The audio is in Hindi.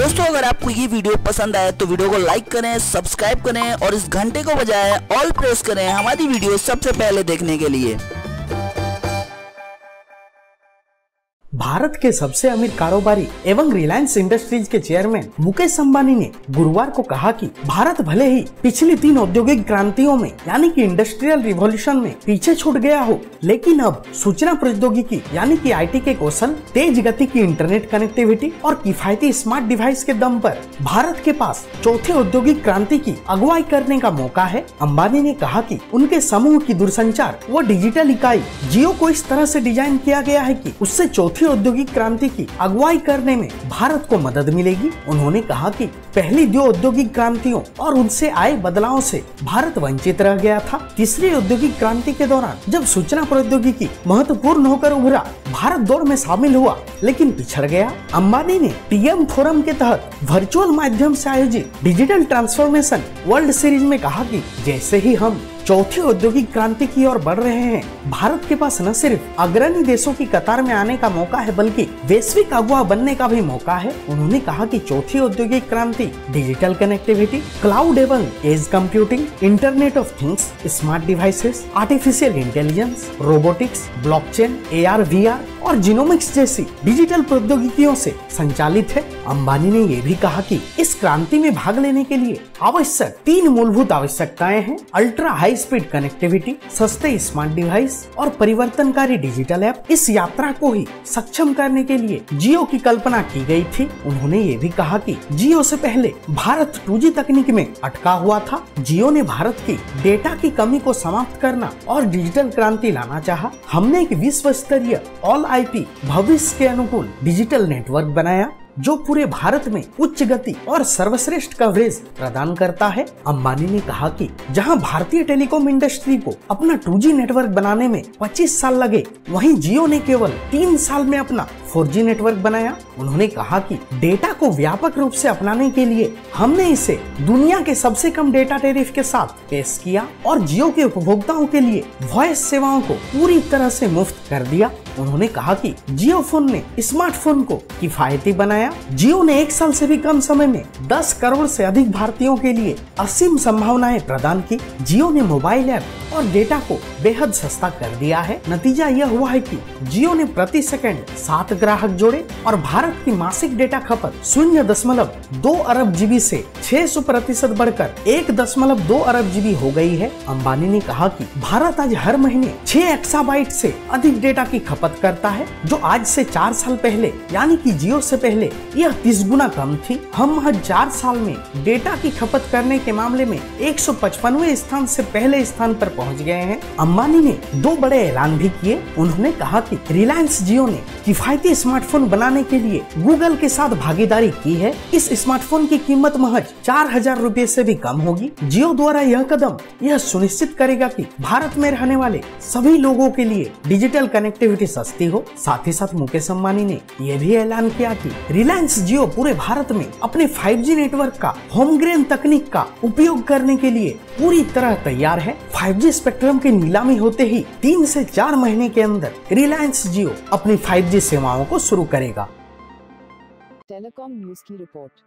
दोस्तों अगर आपको ये वीडियो पसंद आए तो वीडियो को लाइक करें, सब्सक्राइब करें और इस घंटे को बजाएं ऑल प्रेस करें हमारी वीडियो सबसे पहले देखने के लिए। भारत के सबसे अमीर कारोबारी एवं रिलायंस इंडस्ट्रीज के चेयरमैन मुकेश अंबानी ने गुरुवार को कहा कि भारत भले ही पिछली 3 औद्योगिक क्रांतियों में यानी कि इंडस्ट्रियल रिवॉल्यूशन में पीछे छूट गया हो, लेकिन अब सूचना प्रौद्योगिकी यानी कि आईटी के कौशल, तेज गति की इंटरनेट कनेक्टिविटी और किफायती स्मार्ट डिवाइस के दम पर भारत के पास चौथे औद्योगिक क्रांति की अगुवाई करने का मौका है। अंबानी ने कहा कि उनके समूह की दूरसंचार व डिजिटल इकाई जियो को इस तरह से डिजाइन किया गया है कि उससे चौथी औद्योगिक क्रांति की अगुवाई करने में भारत को मदद मिलेगी। उन्होंने कहा कि पहली 2 औद्योगिक क्रांतियों और उनसे आए बदलावों से भारत वंचित रह गया था। तीसरी औद्योगिक क्रांति के दौरान जब सूचना प्रौद्योगिकी महत्वपूर्ण होकर उभरा, भारत दौड़ में शामिल हुआ लेकिन पिछड़ गया। अंबानी ने पीएम फोरम के तहत वर्चुअल माध्यम से आयोजित डिजिटल ट्रांसफॉर्मेशन वर्ल्ड सीरीज में कहा कि जैसे ही हम चौथी औद्योगिक क्रांति की ओर बढ़ रहे हैं, भारत के पास न सिर्फ अग्रणी देशों की कतार में आने का मौका है बल्कि वैश्विक अगुवा बनने का भी मौका है। उन्होंने कहा कि चौथी औद्योगिक क्रांति डिजिटल कनेक्टिविटी, क्लाउड एवं edge computing, internet of things, smart devices, artificial intelligence, robotics, blockchain, AR, VR और जीनोमिक्स जैसी डिजिटल प्रौद्योगिकियों से संचालित है। अंबानी ने यह भी कहा कि इस क्रांति में भाग लेने के लिए आवश्यक 3 मूलभूत आवश्यकताएं हैं: अल्ट्रा हाई स्पीड कनेक्टिविटी, सस्ते स्मार्ट डिवाइस और परिवर्तनकारी डिजिटल ऐप। इस यात्रा को ही सक्षम करने के लिए जियो की कल्पना की गई थी। उन्होंने ये भी कहा कि जियो से पहले भारत 2G तकनीक में अटका हुआ था। जियो ने भारत की डेटा की कमी को समाप्त करना और डिजिटल क्रांति लाना चाहा। हमने एक विश्व स्तरीय ऑल IP भविष्य के अनुकूल डिजिटल नेटवर्क बनाया जो पूरे भारत में उच्च गति और सर्वश्रेष्ठ कवरेज प्रदान करता है। अंबानी ने कहा कि जहां भारतीय टेलीकॉम इंडस्ट्री को अपना 2G नेटवर्क बनाने में 25 साल लगे, वहीं जियो ने केवल 3 साल में अपना 4G नेटवर्क बनाया। उन्होंने कहा कि डेटा को व्यापक रूप से अपनाने के लिए हमने इसे दुनिया के सबसे कम डेटा टैरिफ के साथ पेश किया और जियो के उपभोक्ताओं के लिए वॉइस सेवाओं को पूरी तरह से मुफ्त कर दिया। उन्होंने कहा कि जियो फोन ने स्मार्टफोन को किफायती बनाया। जियो ने 1 साल से भी कम समय में 10 करोड़ से अधिक भारतीयों के लिए असीम संभावनाएं प्रदान की। जियो ने मोबाइल ऐप और डेटा को बेहद सस्ता कर दिया है। नतीजा यह हुआ है कि जियो ने प्रति सेकंड 7 ग्राहक जोड़े और भारत की मासिक डेटा खपत 0.2 अरब GB से 600% बढ़कर 1.2 अरब GB हो गई है। अंबानी ने कहा कि भारत आज हर महीने 6 एक्साबाइट से अधिक डेटा की खपत करता है, जो आज से 4 साल पहले यानी कि जियो से पहले यह 30 गुना कम थी। हम महज 4 साल में डेटा की खपत करने के मामले में 155वें स्थान से पहले स्थान पर पहुंच गए हैं। अंबानी ने 2 बड़े ऐलान भी किए। उन्होंने कहा कि रिलायंस जियो ने किफायती स्मार्टफोन बनाने के लिए गूगल के साथ भागीदारी की है। इस स्मार्टफोन की कीमत महज 4000 रुपए से भी कम होगी। जियो द्वारा यह कदम यह सुनिश्चित करेगा कि भारत में रहने वाले सभी लोगों के लिए डिजिटल कनेक्टिविटी सस्ती हो। साथ ही साथ मुकेश अंबानी ने यह भी ऐलान किया कि रिलायंस जियो पूरे भारत में अपने 5G नेटवर्क का होमग्रेन तकनीक का उपयोग करने के लिए पूरी तरह तैयार है। 5G स्पेक्ट्रम की नीलामी होते ही 3 से 4 महीने के अंदर रिलायंस जियो अपनी 5G सेवाओं को शुरू करेगा। टेलीकॉम न्यूज की रिपोर्ट।